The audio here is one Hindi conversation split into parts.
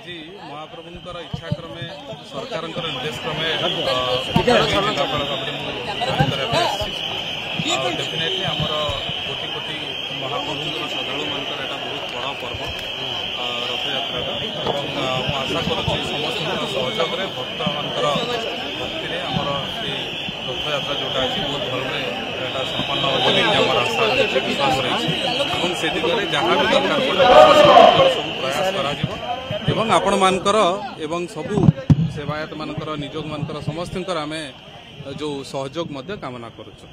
आज महाप्रभुंकर इच्छा क्रमे सरकार निर्देश क्रमे डेफिनेटली आमर कोटि कोटि महाप्रभुंकर श्रद्धालु मानकर एटा बहुत बड़ा पर्व रथ यात्रा आशा करुच्ची समस्त सहयोग भक्त मानकर भक्ति आमर रथ यात्रा जोटा अच्छी बहुत भल संपन्न होमर आशा विश्वास रही से दिगरे जहाँ भी दरकार सब प्रयास कर आपण मानकर एवं सबू सेवायत मानकर निजोग मानकर समस्त आमे जो सहयोग कामना करुचु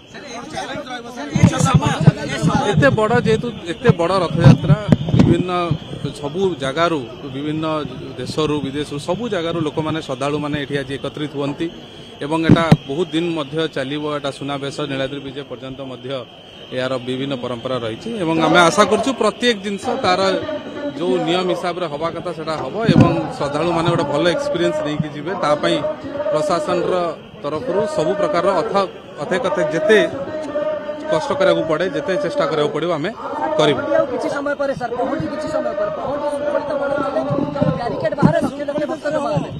एते बड़ जेहेतु एते बड़ रथ यात्रा विभिन्न सबू जगार विभिन्न देशरू विदेश सबू जगार लोक मैंने श्रद्धालु मैंने ये आज एकत्रित हुंती एवं एटा बहुत दिन मध्य चलिबो एटा सुनाबेश नीलाद्रि विजय पर्यंत यार विभिन्न परंपरा रही आम आशा करूँ प्रत्येक जिनस तार जो नियम हिसाब से हवा कथा सेटा हम एवं श्रद्धालु माने गोटे भल एक्सपीरियंस नहीं जीवे तापाई प्रशासन तरफ सबु प्रकार अथे कथे जेते कष्ट करा पड़े जेते चेष्टा करा पड़े आम कर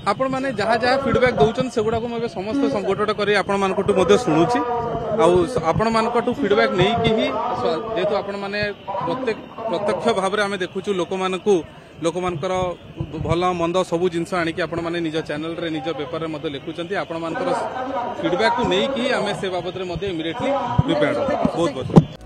आपण मैंने जहाँ जहाँ फीडबैक दौरान से गुड़ा मुझे समस्त गोटे गोटे आपण मान शुणुची आपण मान फीडबैक नहीं कि ही जेहेतु आपण मैंने प्रत्यक्ष भाव में आम देखु लोक मानकर भल मंद सबू जिनस आनिक आपण मैंने निज चैनल रे निज पेपर में लिखुंट आपण मानकर फीडबैक को नहीं कि आम से बाबद में इमिडिएटली प्रिपेयर्ड बहुत बहुत